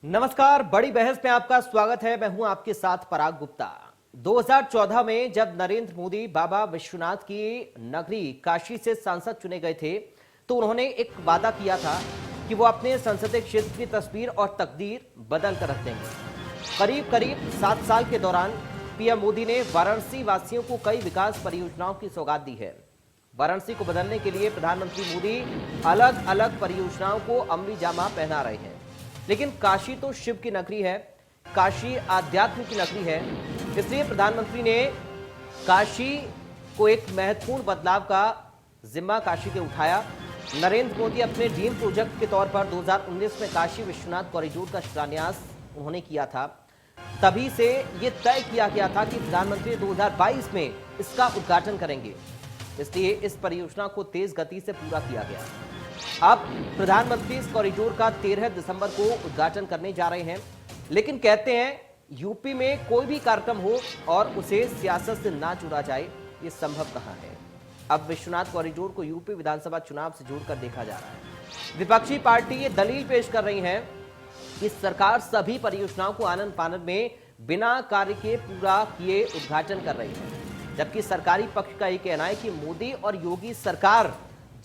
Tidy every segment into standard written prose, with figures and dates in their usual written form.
नमस्कार, बड़ी बहस में आपका स्वागत है। मैं हूं आपके साथ पराग गुप्ता। 2014 में जब नरेंद्र मोदी बाबा विश्वनाथ की नगरी काशी से सांसद चुने गए थे तो उन्होंने एक वादा किया था कि वो अपने संसदीय क्षेत्र की तस्वीर और तकदीर बदल कर रख देंगे। करीब करीब 7 साल के दौरान पीएम मोदी ने वाराणसी वासियों को कई विकास परियोजनाओं की सौगात दी है। वाराणसी को बदलने के लिए प्रधानमंत्री मोदी अलग अलग परियोजनाओं को अमली जामा पहना रहे हैं। लेकिन काशी तो शिव की नगरी है, काशी आध्यात्म की नगरी है, इसलिए प्रधानमंत्री ने काशी को एक महत्वपूर्ण बदलाव का जिम्मा काशी के उठाया। नरेंद्र मोदी अपने ड्रीम प्रोजेक्ट के तौर पर 2019 में काशी विश्वनाथ कॉरिडोर का शिलान्यास उन्होंने किया था। तभी से यह तय किया गया था कि प्रधानमंत्री 2022 में इसका उद्घाटन करेंगे, इसलिए इस परियोजना को तेज गति से पूरा किया गया। अब प्रधानमंत्री इस कॉरिडोर का 13 दिसंबर को उद्घाटन करने जा रहे हैं। लेकिन कहते हैं यूपी में कोई भी कार्यक्रम हो और उसे सियासत से ना जुड़ा जाए, ये संभव कहां है। अब विश्वनाथ कॉरिडोर को यूपी विधानसभा चुनाव से जोड़कर देखा जा रहा है। विपक्षी पार्टी ये दलील पेश कर रही है कि सरकार सभी परियोजनाओं को आनन फानन में बिना कार्य के पूरा किए उद्घाटन कर रही है, जबकि सरकारी पक्ष का यह कहना है कि मोदी और योगी सरकार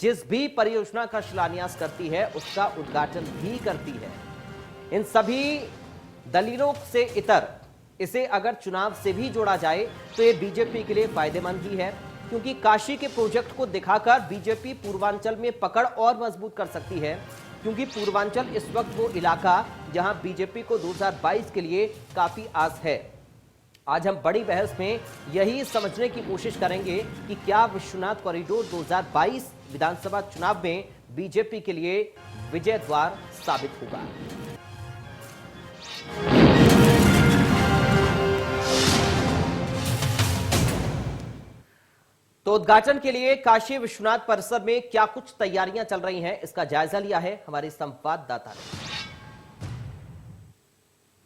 जिस भी परियोजना का शिलान्यास करती है उसका उद्घाटन भी करती है। इन सभी दलीलों से इतर इसे अगर चुनाव से भी जोड़ा जाए तो ये बीजेपी के लिए फायदेमंद ही है, क्योंकि काशी के प्रोजेक्ट को दिखाकर बीजेपी पूर्वांचल में पकड़ और मजबूत कर सकती है, क्योंकि पूर्वांचल इस वक्त वो इलाका जहां बीजेपी को 2022 के लिए काफी आस है। आज हम बड़ी बहस में यही समझने की कोशिश करेंगे कि क्या विश्वनाथ कॉरिडोर 2022 विधानसभा चुनाव में बीजेपी के लिए विजय द्वार साबित होगा। तो उद्घाटन के लिए काशी विश्वनाथ परिसर में क्या कुछ तैयारियां चल रही हैं, इसका जायजा लिया है हमारे संवाददाता ने।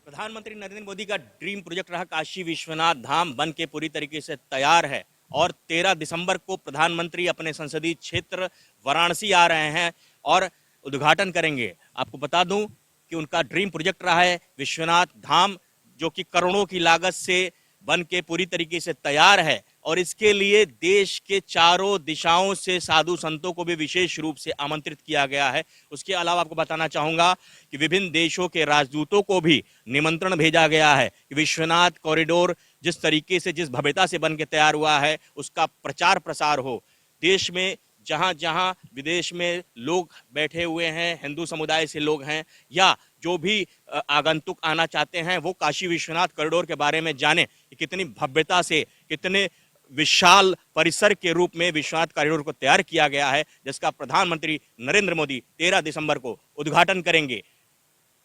प्रधानमंत्री नरेंद्र मोदी का ड्रीम प्रोजेक्ट रहा काशी विश्वनाथ धाम बन के पूरी तरीके से तैयार है और 13 दिसंबर को प्रधानमंत्री अपने संसदीय क्षेत्र वाराणसी आ रहे हैं और उद्घाटन करेंगे। आपको बता दूं कि उनका ड्रीम प्रोजेक्ट रहा है विश्वनाथ धाम, जो कि करोड़ों की लागत से बन के पूरी तरीके से तैयार है और इसके लिए देश के चारों दिशाओं से साधु संतों को भी विशेष रूप से आमंत्रित किया गया है। उसके अलावा आपको बताना चाहूंगा कि विभिन्न देशों के राजदूतों को भी निमंत्रण भेजा गया है कि विश्वनाथ कॉरिडोर जिस तरीके से जिस भव्यता से बन के तैयार हुआ है उसका प्रचार प्रसार हो। देश में जहां जहां विदेश में लोग बैठे हुए हैं, हिंदू समुदाय से लोग हैं या जो भी आगंतुक आना चाहते हैं, वो काशी विश्वनाथ कॉरिडोर के बारे में जाने कि कितनी भव्यता से, कितने विशाल परिसर के रूप में विश्वनाथ कॉरिडोर को तैयार किया गया है, जिसका प्रधानमंत्री नरेंद्र मोदी 13 दिसंबर को उद्घाटन करेंगे।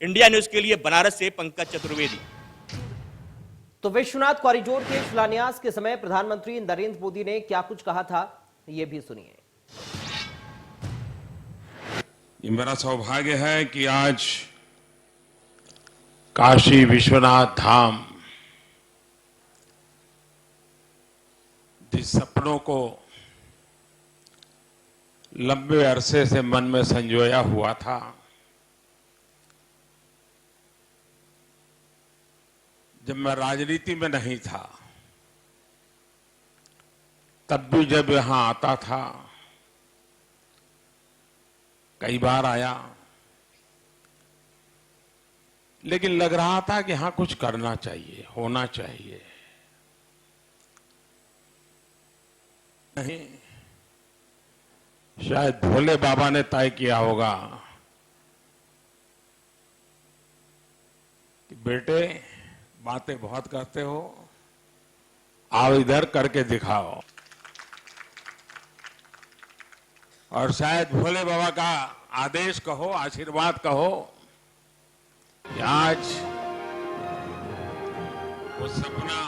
इंडिया न्यूज के लिए बनारस से पंकज चतुर्वेदी। तो विश्वनाथ कॉरिडोर के शिलान्यास के समय प्रधानमंत्री नरेंद्र मोदी ने क्या कुछ कहा था, ये भी सुनिए। ये मेरा सौभाग्य है कि आज काशी विश्वनाथ धाम जिस सपनों को लंबे अरसे से मन में संजोया हुआ था, जब मैं राजनीति में नहीं था तब भी जब यहां आता था, कई बार आया, लेकिन लग रहा था कि हाँ कुछ करना चाहिए, होना चाहिए। नहीं, शायद भोले बाबा ने तय किया होगा कि बेटे बातें बहुत करते हो, आओ इधर करके दिखाओ। और शायद भोले बाबा का आदेश कहो, आशीर्वाद कहो कि आज वो सपना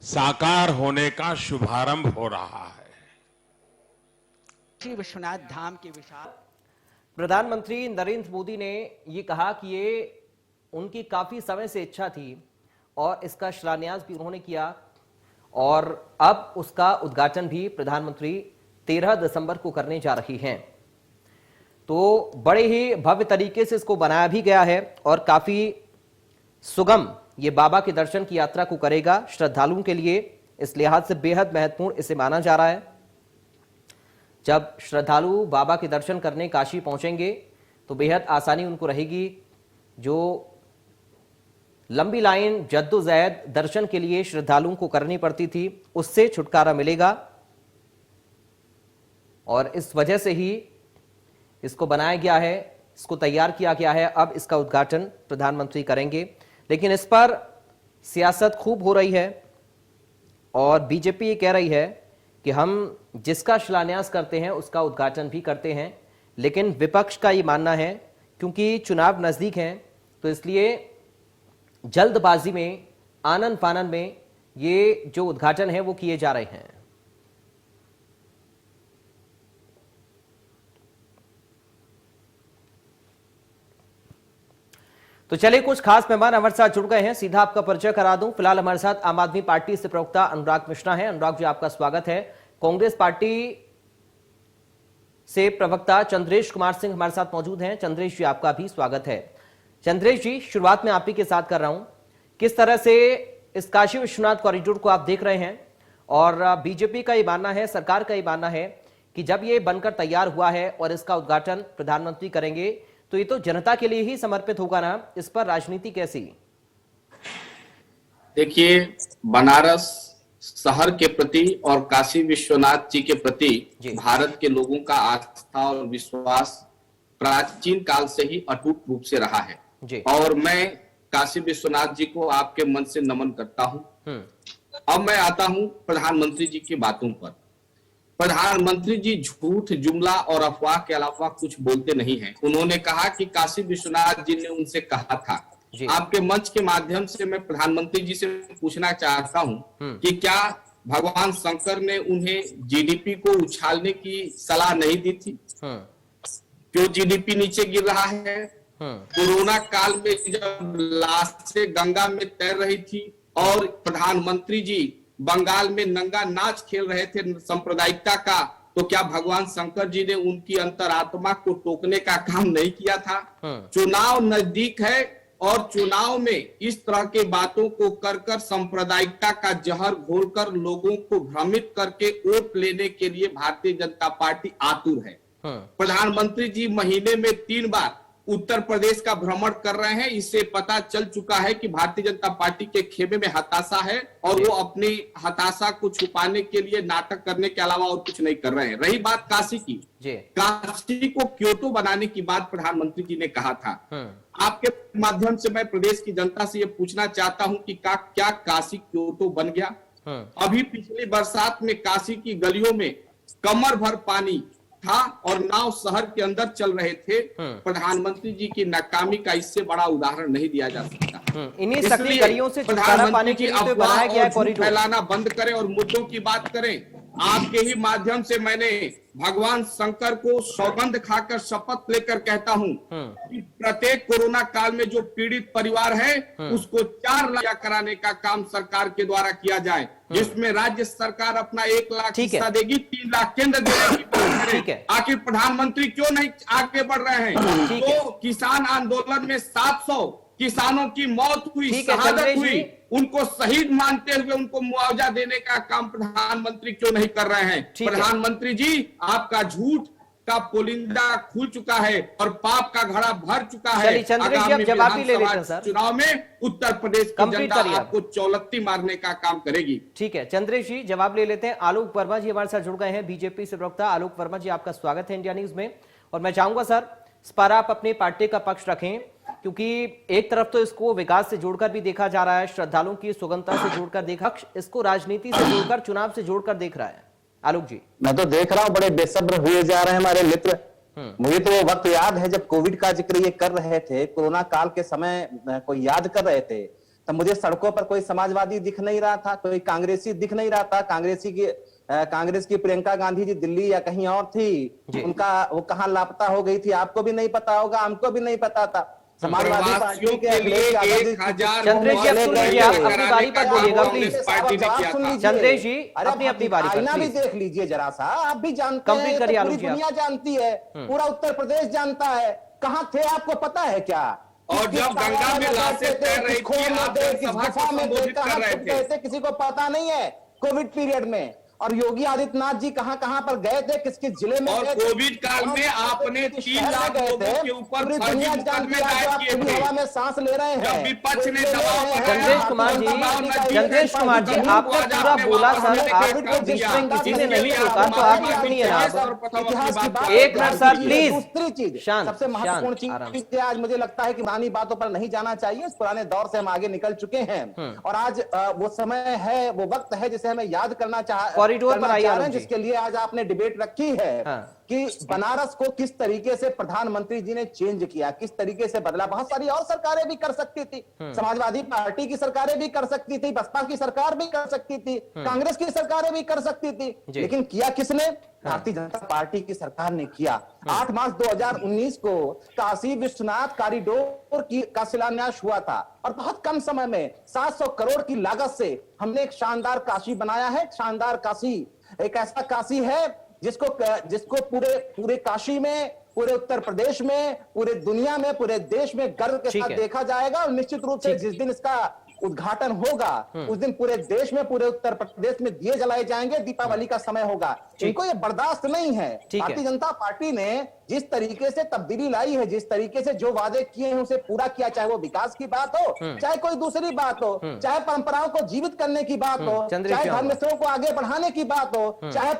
साकार होने का शुभारंभ हो रहा है। श्री विश्वनाथ धाम के विशाल प्रधानमंत्री नरेंद्र मोदी ने ये कहा कि ये उनकी काफी समय से इच्छा थी और इसका शिलान्यास भी उन्होंने किया और अब उसका उद्घाटन भी प्रधानमंत्री 13 दिसंबर को करने जा रही हैं। तो बड़े ही भव्य तरीके से इसको बनाया भी गया है और काफी सुगम ये बाबा के दर्शन की यात्रा को करेगा श्रद्धालुओं के लिए। इस लिहाज से बेहद महत्वपूर्ण इसे माना जा रहा है। जब श्रद्धालु बाबा के दर्शन करने काशी पहुंचेंगे तो बेहद आसानी उनको रहेगी। जो लंबी लाइन जद्दोजहद दर्शन के लिए श्रद्धालुओं को करनी पड़ती थी, उससे छुटकारा मिलेगा और इस वजह से ही इसको बनाया गया है, इसको तैयार किया गया है। अब इसका उद्घाटन प्रधानमंत्री करेंगे, लेकिन इस पर सियासत खूब हो रही है और बीजेपी ये कह रही है कि हम जिसका शिलान्यास करते हैं उसका उद्घाटन भी करते हैं। लेकिन विपक्ष का ये मानना है क्योंकि चुनाव नजदीक हैं तो इसलिए जल्दबाजी में, आनन फानन में ये जो उद्घाटन है वो किए जा रहे हैं। तो चलिए, कुछ खास मेहमान हमारे साथ जुड़ गए हैं, सीधा आपका परिचय करा दूं। फिलहाल हमारे साथ आम आदमी पार्टी से प्रवक्ता अनुराग मिश्रा हैं। अनुराग जी, आपका स्वागत है। कांग्रेस पार्टी से प्रवक्ता चंद्रेश कुमार सिंह हमारे साथ मौजूद हैं। चंद्रेश जी, आपका भी स्वागत है। चंद्रेश जी, शुरुआत में आप ही के साथ कर रहा हूं, किस तरह से इस काशी विश्वनाथ कॉरिडोर को आप देख रहे हैं? और बीजेपी का ये मानना है, सरकार का ये मानना है कि जब ये बनकर तैयार हुआ है और इसका उद्घाटन प्रधानमंत्री करेंगे तो ये तो जनता के लिए ही समर्पित होगा ना, इस पर राजनीति कैसी? देखिए, बनारस शहर के प्रति और काशी विश्वनाथ जी के प्रति भारत के लोगों का आस्था और विश्वास प्राचीन काल से ही अटूट रूप से रहा है जी। और मैं काशी विश्वनाथ जी को आपके मन से नमन करता हूं। अब मैं आता हूं प्रधानमंत्री जी की बातों पर। प्रधानमंत्री जी झूठ, जुमला और अफवाह के अलावा कुछ बोलते नहीं हैं। उन्होंने कहा कि काशी विश्वनाथ जी ने उनसे कहा था। आपके मंच के माध्यम से मैं प्रधानमंत्री जी से पूछना चाहता हूं कि क्या भगवान शंकर ने उन्हें जीडीपी को उछालने की सलाह नहीं दी थी? क्यों जीडीपी नीचे गिर रहा है? कोरोना काल में जब लाशें गंगा में तैर रही थी और प्रधानमंत्री जी बंगाल में नंगा नाच खेल रहे थे सांप्रदायिकता का, तो क्या भगवान शंकर जी ने उनकी अंतरात्मा को टोकने का काम नहीं किया था? चुनाव नजदीक है और चुनाव में इस तरह के बातों को कर कर सांप्रदायिकता का जहर घोलकर लोगों को भ्रमित करके वोट लेने के लिए भारतीय जनता पार्टी आतुर है। प्रधानमंत्री जी महीने में 3 बार उत्तर प्रदेश का भ्रमण कर रहे हैं। इससे पता चल चुका है कि भारतीय जनता पार्टी के खेमे में हताशा है और वो अपनी हताशा को छुपाने के लिए नाटक करने के अलावा और कुछ नहीं कर रहे हैं। रही बात काशी की, काशी को क्योटो बनाने की बात प्रधानमंत्री जी ने कहा था। आपके माध्यम से मैं प्रदेश की जनता से ये पूछना चाहता हूं कि क्या काशी क्योटो बन गया? अभी पिछली बरसात में काशी की गलियों में कमर भर पानी था और नाव शहर के अंदर चल रहे थे। प्रधानमंत्री जी की नाकामी का इससे बड़ा उदाहरण नहीं दिया जा सकता। इन्हीं सकली गलियों से छुटकारा पाने के लिए तो बनाया गया है कॉरिडोर। फैलाना बंद करें और मुद्दों की बात करें। आपके ही माध्यम से मैंने भगवान शंकर को सौगंध खाकर शपथ लेकर कहता हूं कि प्रत्येक कोरोना काल में जो पीड़ित परिवार है उसको 4 लाख कराने का काम सरकार के द्वारा किया जाए, जिसमें राज्य सरकार अपना 1 लाख हिस्सा देगी, 3 लाख केंद्र देगी। आखिर प्रधानमंत्री क्यों नहीं आगे बढ़ रहे हैं? तो किसान आंदोलन में 700 किसानों की मौत हुई, शहादत हुई, उनको शहीद मानते हुए उनको मुआवजा देने का काम प्रधानमंत्री क्यों नहीं कर रहे हैं? प्रधानमंत्री जी, आपका झूठ का पुलिंदा खुल चुका है और पाप का घड़ा भर चुका है। आगामी विधानसभा चुनाव में उत्तर प्रदेश की जनता आपको चौलत्ती मारने का काम करेगी। ठीक है चंद्रेश जी, जवाब ले लेते हैं। आलोक वर्मा जी हमारे साथ जुड़ गए हैं, बीजेपी से प्रवक्ता। आलोक वर्मा जी, आपका स्वागत है इंडिया न्यूज में। और मैं चाहूंगा सर, इस पर आप अपनी पार्टी का पक्ष रखें, क्योंकि एक तरफ तो इसको विकास से जोड़कर भी देखा जा रहा है, श्रद्धालुओं की सुगमता से जोड़कर देखा, इसको राजनीति से जोड़कर, चुनाव से जोड़कर देख रहा है। आलोक जी, मैं तो देख रहा हूं बड़े बेसब्र हुए जा रहे हैं हमारे मित्र। मुझे तो वो वक्त याद है जब कोविड का जिक्र ये कर रहे थे, कोरोना काल के समय कोई याद कर रहे थे, तब मुझे सड़कों पर कोई समाजवादी दिख नहीं रहा था, कोई कांग्रेसी दिख नहीं रहा था। कांग्रेस की प्रियंका गांधी जी दिल्ली या कहीं और थी, उनका वो कहां लापता हो गई थी आपको भी नहीं पता होगा, हमको भी नहीं पता था। समाजवादी पार्टी के अखिलेश यादव जी 1000 चंद्रेश जी, अब सुन लीजिए, आप अपनी बारी पर बोलिएगा प्लीज। पार्टी ने किया था। चंद्रेश जी, अरे अपनी बारी पर आईना भी प्लीज। देख लीजिए जरा सा, आप भी जानते हैं, कंप्लीट करिए तो आलोक पूरी जी, आप। दुनिया जानती है, पूरा उत्तर प्रदेश जानता है। कहां थे आपको पता है क्या? और जब गंगा में लाशें तैर रही थी, आप जनसभा को संबोधित कर रहे थे। किसी को पता नहीं है। कोविड पीरियड में और योगी आदित्यनाथ जी कहां कहां पर गए थे, किस किस जिले में और गए थे? कोविड काल में आपने 3 लाख लोगों के ऊपर पूरी फर्जी दुनिया मुकदमे जानती है, दायर आप किए खुली थे। हवा में सांस ले रहे हैं। जब विपक्ष ने ले दबाव रहे हैं। बनाया, चंद्रेश कुमार जी, चंद्रेश कुमार जी, आपने पूरा बोला सर, आप जिसमें किसी ने नहीं रोका तो आप सुनिए ना आप। एक मिनट सर, प्लीज। दूसरी चीज, शांत, सबसे महत्वपूर्ण शांत, आराम चीज आज मुझे लगता है कि पुरानी बातों पर नहीं जाना चाहिए। इस पुराने दौर से हम आगे निकल चुके हैं और आज वो समय है, वो वक्त है जिसे हमें याद करना कॉरिडोर पर आइए चाह रहे आलोक हैं, जी। जिसके लिए आज आपने डिबेट रखी है कि बनारस को किस तरीके से प्रधानमंत्री जी ने चेंज किया, किस तरीके से बदला। बहुत सारी और सरकारें भी कर सकती थी, समाजवादी पार्टी की सरकारें भी कर सकती थी, बसपा की सरकार भी कर सकती थी, कांग्रेस की सरकारें भी कर सकती थी, लेकिन किया किसने? भारतीय जनता पार्टी की सरकार ने किया। 8 मार्च 2019 को काशी विश्वनाथ कॉरिडोर का शिलान्यास हुआ था और बहुत कम समय में 700 करोड़ की लागत से हमने एक शानदार काशी बनाया है। शानदार काशी एक ऐसा काशी है जिसको पूरे काशी में, पूरे उत्तर प्रदेश में, पूरे दुनिया में, पूरे देश में गर्व के साथ देखा जाएगा। और निश्चित रूप से जिस दिन इसका उद्घाटन होगा उस दिन पूरे देश में, पूरे उत्तर प्रदेश में दिए जलाए जाएंगे। दीपावली का समय होगा। इनको ये बर्दाश्त नहीं है। भारतीय जनता पार्टी ने जिस तरीके से तब्दीली लाई है, जिस तरीके से जो वादे किए हैं उसे पूरा किया, चाहे वो विकास की बात हो, चाहे कोई दूसरी बात हो, चाहे परंपराओं को जीवित करने की बात हो, चाहे धर्म स्थलों को आगे बढ़ाने की बात हो, चाहे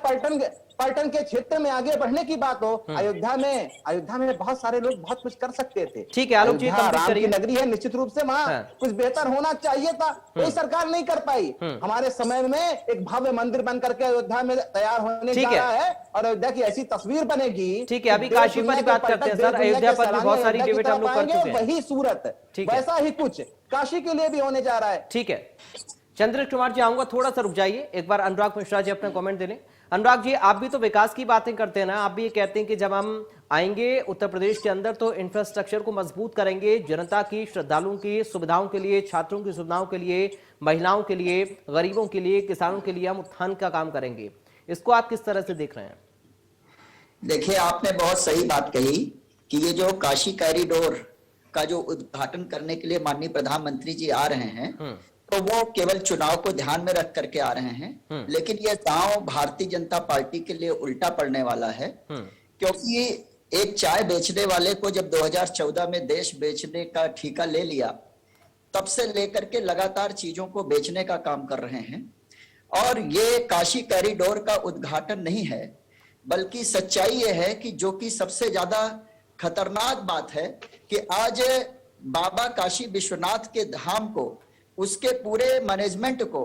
पर्यटन के क्षेत्र में आगे बढ़ने की बात हो। अयोध्या में बहुत सारे लोग बहुत कुछ कर सकते थे। ठीक है आलोक जी, राम की नगरी है, निश्चित रूप से वहां कुछ बेहतर होना चाहिए था, कोई सरकार नहीं कर पाई। हमारे समय में एक भव्य मंदिर बन करके अयोध्या में तैयार होने जा रहा है और अयोध्या की ऐसी तस्वीर बनेगी। ठीक है, अभी काशी पर बात करते हैं सर, अयोध्या पर भी बहुत सारी डिबेट हम लोग कर चुके हैं। वही सूरत, वैसा ही कुछ काशी के लिए भी होने जा रहा है। ठीक है, चंद्रेश कुमार जी आऊंगा, थोड़ा सा रुक जाइए, एक बार अनुराग मिश्रा जी अपना कमेंट दे लें। अनुराग जी, आप भी तो विकास की बातें करते हैं ना, आप भी ये कहते हैं कि जब हम आएंगे उत्तर प्रदेश के अंदर तो इंफ्रास्ट्रक्चर को मजबूत करेंगे, जनता की, श्रद्धालुओं की सुविधाओं के लिए, छात्रों की सुविधाओं के लिए, महिलाओं के लिए, गरीबों के लिए, किसानों के लिए हम उत्थान का काम करेंगे। इसको आप किस तरह से देख रहे हैं? देखिए, आपने बहुत सही बात कही कि ये जो काशी कॉरिडोर का जो उद्घाटन करने के लिए माननीय प्रधानमंत्री जी आ रहे हैं तो वो केवल चुनाव को ध्यान में रख करके आ रहे हैं, लेकिन ये दांव भारतीय जनता पार्टी के लिए उल्टा पड़ने वाला है। क्योंकि एक चाय बेचने वाले को जब 2014 में देश बेचने का ठेका ले लिया, तब से लेकर के लगातार चीजों को बेचने का काम कर रहे हैं। और ये काशी कॉरिडोर का उद्घाटन नहीं है, बल्कि सच्चाई ये है कि जो कि सबसे ज्यादा खतरनाक बात है कि आज बाबा काशी विश्वनाथ के धाम को, उसके पूरे मैनेजमेंट को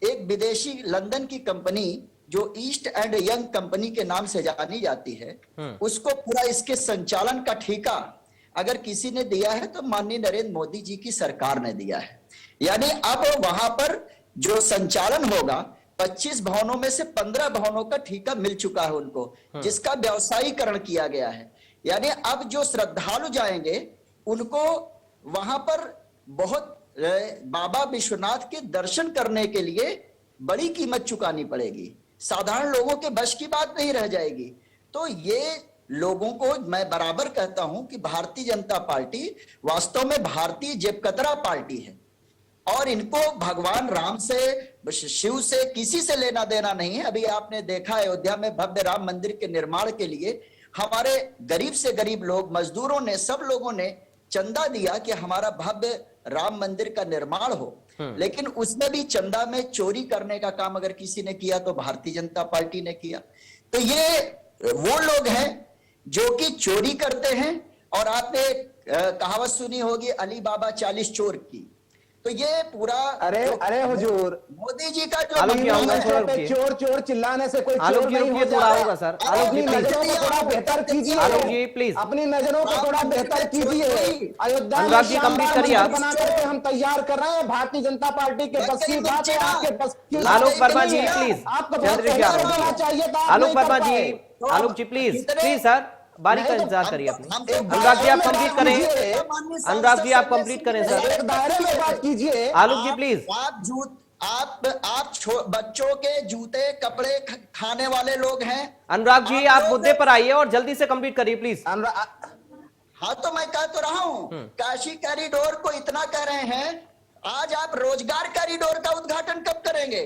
एक विदेशी लंदन की कंपनी जो ईस्ट एंड यंग कंपनी के नाम से जानी जाती है, उसको पूरा इसके संचालन का ठेका अगर किसी ने दिया है तो माननीय नरेंद्र मोदी जी की सरकार ने दिया है। यानी अब वहां पर जो संचालन होगा, 25 भवनों में से 15 भवनों का ठेका मिल चुका है उनको, जिसका व्यवसायीकरण किया गया है। यानी अब जो श्रद्धालु जाएंगे उनको वहां पर बहुत बाबा विश्वनाथ के दर्शन करने के लिए बड़ी कीमत चुकानी पड़ेगी, साधारण लोगों के बस की बात नहीं रह जाएगी। तो ये लोगों को मैं बराबर कहता हूं कि भारतीय जनता पार्टी वास्तव में भारतीय जेबकतरा पार्टी है और इनको भगवान राम से, शिव से, किसी से लेना देना नहीं है। अभी आपने देखा अयोध्या में भव्य राम मंदिर के निर्माण के लिए हमारे गरीब से गरीब लोग, मजदूरों ने, सब लोगों ने चंदा दिया कि हमारा भव्य राम मंदिर का निर्माण हो, लेकिन उसमें भी चंदा में चोरी करने का काम अगर किसी ने किया तो भारतीय जनता पार्टी ने किया। तो ये वो लोग हैं जो कि चोरी करते हैं। और आपने कहावत सुनी होगी अली बाबा 40 चोर की, तो ये पूरा अरे हुजूर, मोदी जी का जो चोर चोर चिल्लाने से कोई आलोक जी रुकिए, थोड़ा होगा सर। आलोक जी प्लीज, नजरों को थोड़ा बेहतर कीजिए। आलोक जी प्लीज, अपनी नजरों को थोड़ा बेहतर कीजिए। अयोध्या में अनुराग जी कंप्लीट करिए आप। बना करके हम तैयार कर रहे हैं, भारतीय जनता पार्टी के बस की बात है, आपके बस की। आलोक वर्मा जी प्लीज, आपको चंद्रेश जी चाहिए था। आलोक वर्मा जी, आलोक जी प्लीज, प्लीज सर, बारी का नहीं तो इंतजार करिए अपनी। हम तो अनुराग जी आप कंप्लीट करें, माननीय सांसद अनुराग जी आप संजय कंप्लीट सिंह करें जी, सर। एक दायरे में बात कीजिए। आलोक जी प्लीज। आप बच्चों के जूते कपड़े खाने वाले लोग हैं। अनुराग जी आप लोग- मुद्दे पर आइए और जल्दी से कंप्लीट करिए प्लीज। हाँ तो मैं कह तो रहा हूं, काशी कॉरिडोर को इतना कह रहे हैं, आज आप रोजगार कॉरिडोर का उद्घाटन कब करेंगे?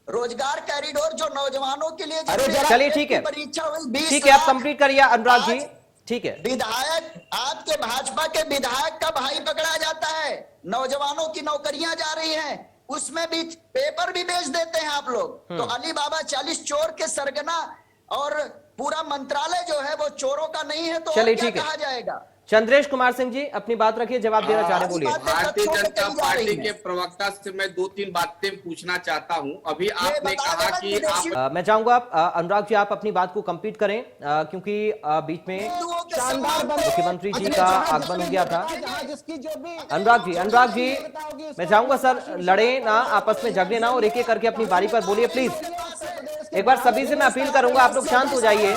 रोजगार कॉरिडोर जो नौजवानों के लिए चलिए ठीक है, परीक्षा हुई 20 ठीक है आप लाख, कंप्लीट करिए अनुराग जी, आज ठीक है। विधायक आपके भाजपा के विधायक का भाई पकड़ा जाता है, नौजवानों की नौकरियां जा रही हैं, उसमें भी पेपर भी बेच देते हैं आप लोग। तो अली बाबा 40 चोर के सरगना और पूरा मंत्रालय जो है वो चोरों का नहीं है, तो और चलिए क्या ठीक है। कहा जाएगा? चंद्रेश कुमार सिंह जी अपनी बात रखिए, जवाब देना चाह रहे बोलिए। भारतीय जनता पार्टी के प्रवक्ता से मैं 2-3 बातें पूछना चाहता हूं। अभी आपने कहा कि आप मैं चाहूंगा अनुराग जी आप अपनी बात को कंप्लीट करें, क्योंकि बीच में मुख्यमंत्री जी का आगमन हो गया था। अनुराग जी मैं चाहूंगा सर लड़े ना, आपस में झगड़े ना और एक एक करके अपनी बारी पर बोलिए प्लीज। एक बार सभी से मैं अपील करूंगा आप लोग शांत हो जाइए,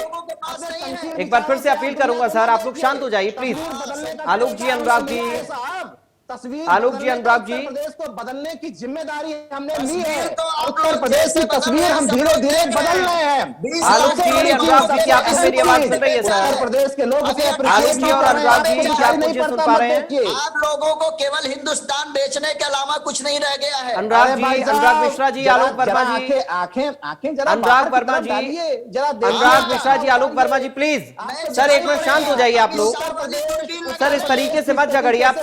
एक बार फिर से अपील करूंगा सर आप लोग शांत हो जाइए प्लीज। आलोक जी, अनुराग जी, आलोक जी, अनुराग जी, प्रदेश को बदलने की जिम्मेदारी हमने ली है। उत्तर प्रदेश की तस्वीर हम धीरे धीरे बदल रहे हैं। आलोक जी, अनुराग जी, क्या आप मेरी आवाज सुन रही है सर? उत्तर प्रदेश के लोग इसे आलोक जी और अनुराग जी, क्या आप मुझे सुन पा रहे हैं? आप लोगों को केवल हिंदुस्तान बेचने के अलावा कुछ नहीं रह गया है। अनुराग जी, अनुराग मिश्रा जी, आलोक वर्मा जी, आंखें जरा अनुराग वर्मा जी, अनुराग मिश्रा जी, आलोक वर्मा जी प्लीज सर एक मिनट शांत हो जाइए आप लोग। सर इस तरीके से मत झगड़िए आप।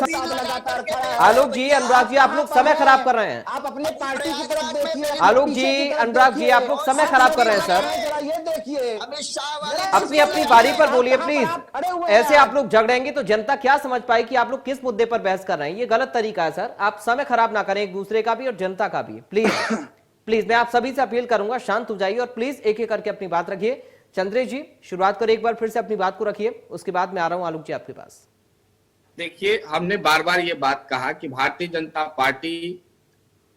आलोक जी, अनुराग जी आप लोग समय खराब कर रहे हैं। आप अपने पार्टी की तरफ देखिए। आलोक जी, अनुराग जी आप लोग समय खराब कर रहे हैं सर। जरा ये देखिए, अमित शाह वाले अपनी अपनी बारी पर बोलिए प्लीज। ऐसे आप लोग झगड़ेंगे तो जनता क्या समझ पाए कि आप लोग किस मुद्दे पर बहस कर रहे हैं? ये गलत तरीका है सर, आप समय खराब ना करें एक दूसरे का भी और जनता का भी प्लीज। प्लीज मैं आप सभी से अपील करूंगा शांत हो जाइए और प्लीज एक एक करके अपनी बात रखिए। चंद्रेश जी शुरुआत करें, एक बार फिर से अपनी बात को रखिए, उसके बाद मैं आ रहा हूं आलोक जी आपके पास। देखिए, हमने बार बार ये बात कहा कि भारतीय जनता पार्टी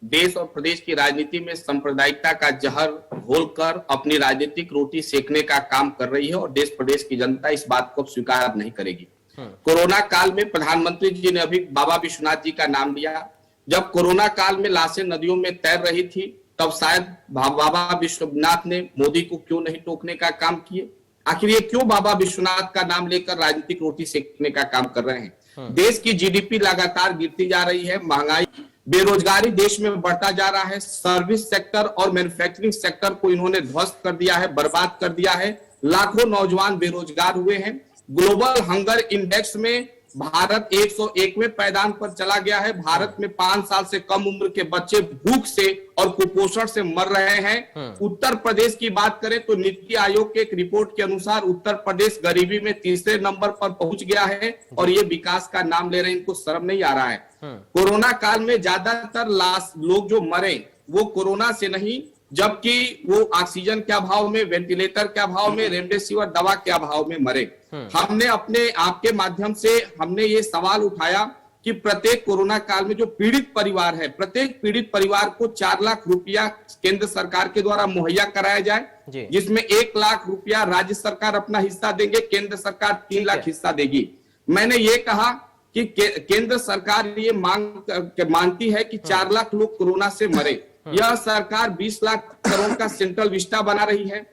देश और प्रदेश की राजनीति में सांप्रदायिकता का जहर घोलकर अपनी राजनीतिक रोटी सेकने का काम कर रही है और देश प्रदेश की जनता इस बात को स्वीकार नहीं करेगी। कोरोना काल में प्रधानमंत्री जी ने अभी बाबा विश्वनाथ जी का नाम लिया। जब कोरोना काल में लाशें नदियों में तैर रही थी तब शायद बाबा विश्वनाथ ने मोदी को क्यों नहीं टोकने का काम किए? आखिर ये क्यों बाबा विश्वनाथ का नाम लेकर राजनीतिक रोटी सेकने का काम कर रहे हैं? देश की जीडीपी लगातार गिरती जा रही है, महंगाई, बेरोजगारी देश में बढ़ता जा रहा है, सर्विस सेक्टर और मैन्युफैक्चरिंग सेक्टर को इन्होंने ध्वस्त कर दिया है, बर्बाद कर दिया है, लाखों नौजवान बेरोजगार हुए हैं। ग्लोबल हंगर इंडेक्स में भारत 101वें पायदान पर चला गया है। भारत में 5 साल से कम उम्र के बच्चे भूख से और कुपोषण से मर रहे हैं। उत्तर प्रदेश की बात करें तो नीति आयोग के एक रिपोर्ट के अनुसार उत्तर प्रदेश गरीबी में तीसरे नंबर पर पहुंच गया है और ये विकास का नाम ले रहे हैं, इनको शर्म नहीं आ रहा है। कोरोना काल में ज्यादातर लोग जो मरे वो कोरोना से नहीं, जबकि वो ऑक्सीजन के अभाव में, वेंटिलेटर के अभाव में, रेमडेसिविर दवा के अभाव में मरे। हमने अपने आपके माध्यम से हमने ये सवाल उठाया कि प्रत्येक कोरोना काल में जो पीड़ित परिवार है, प्रत्येक पीड़ित परिवार को 4 लाख रुपया केंद्र सरकार के द्वारा मुहैया कराया जाए, जिसमें 1 लाख रुपया राज्य सरकार अपना हिस्सा देंगे, केंद्र सरकार 3 लाख हिस्सा देगी। मैंने ये कहा कि केंद्र सरकार ये मानती है कि 4 लाख लोग कोरोना से मरे, यह सरकार 20 लाख करोड़ का सेंट्रल विस्टा बना रही है।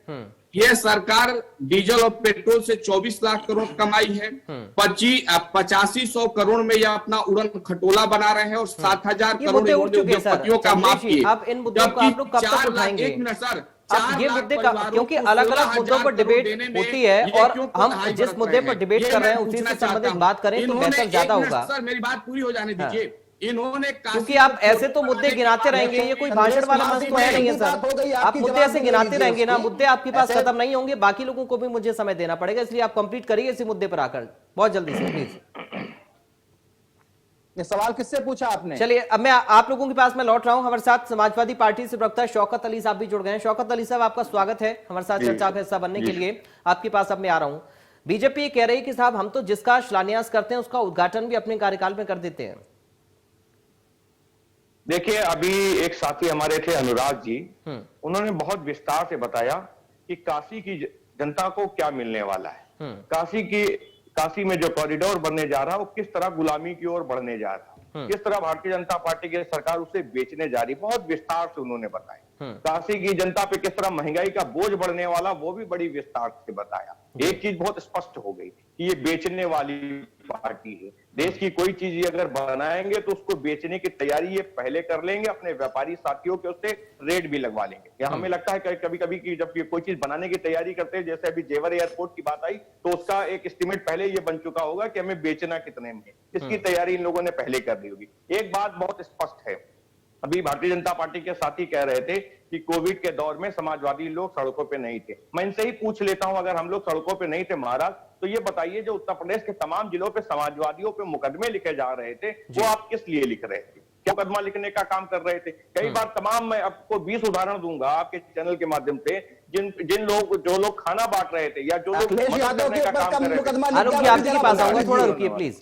यह सरकार डीजल और पेट्रोल से 24 लाख करोड़ कमाई है। 8500 करोड़ में यह अपना उड़न खटोला बना रहे हैं और 60,000 करोड़ उद्योगपतियों का माफ किए। अब इन मुद्दों को आप लोग कब तक उठाएंगे? एक मिनट सर, अब ये मुद्दे का, क्योंकि अलग अलग मुद्दों पर डिबेट होती है और हम जिस मुद्दे पर डिबेट कर रहे हैं उसी से संबंधित बात करें तो बेहतर ज्यादा होगा। सर मेरी बात पूरी हो जाने दीजिए। इन्होंने, क्योंकि आप ऐसे तो मुद्दे गिनाते रहेंगे, ये कोई भाषण वाला मंच तो है नहीं है सर। आप मुद्दे ऐसे गिनाते रहेंगे ना, मुद्दे आपके पास खत्म नहीं होंगे, बाकी लोगों को भी मुझे समय देना पड़ेगा, इसलिए आप कंप्लीट करिए इसी मुद्दे पर आकर बहुत जल्दी से प्लीज। ये सवाल किससे पूछा आपने? चलिए अब मैं आप लोगों के पास में लौट रहा हूं। हमारे साथ समाजवादी पार्टी से प्रवक्ता शौकत अली साहब भी जुड़ गए हैं। शौकत अली साहब आपका स्वागत है हमारे साथ चर्चा का हिस्सा बनने के लिए। आपके पास अब मैं आ रहा हूं। बीजेपी कह रही है कि साहब हम तो जिसका शिलान्यास करते हैं उसका उद्घाटन भी अपने कार्यकाल में कर देते हैं। देखिए, अभी एक साथी हमारे थे अनुराग जी, उन्होंने बहुत विस्तार से बताया कि काशी की जनता को क्या मिलने वाला है। काशी में जो कॉरिडोर बनने जा रहा है वो किस तरह गुलामी की ओर बढ़ने जा रहा है, किस तरह भारतीय जनता पार्टी की सरकार उसे बेचने जा रही, बहुत विस्तार से उन्होंने बताया। काशी की जनता पे किस तरह महंगाई का बोझ बढ़ने वाला, वो भी बड़ी विस्तार से बताया। एक चीज बहुत स्पष्ट हो गई कि ये बेचने वाली पार्टी है। देश की कोई चीज अगर बनाएंगे तो उसको बेचने की तैयारी ये पहले कर लेंगे, अपने व्यापारी साथियों के उससे रेट भी लगवा लेंगे। या हमें लगता है कि कभी कभी कि जब ये कोई चीज बनाने की तैयारी करते हैं, जैसे अभी जेवर एयरपोर्ट की बात आई, तो उसका एक एस्टिमेट पहले ये बन चुका होगा कि हमें बेचना कितने में, इसकी तैयारी इन लोगों ने पहले कर ली होगी। एक बात बहुत स्पष्ट है, अभी भारतीय जनता पार्टी के साथी कह रहे थे कि कोविड के दौर में समाजवादी लोग सड़कों पे नहीं थे। मैं इनसे ही पूछ लेता हूं, अगर हम लोग सड़कों पे नहीं थे महाराज, तो ये बताइए जो उत्तर प्रदेश के तमाम जिलों पे समाजवादियों पे मुकदमे लिखे जा रहे थे, वो आप किस लिए लिख रहे थे? क्या मुकदमा लिखने का काम कर रहे थे? कई बार तमाम, मैं आपको 20 उदाहरण दूंगा आपके चैनल के माध्यम से, जो लोग खाना बांट रहे थे या जो लोग मदद करने का काम कर रहे थे। आलोक जी, आप ही के पास आऊंगा, थोड़ा रुकिए प्लीज।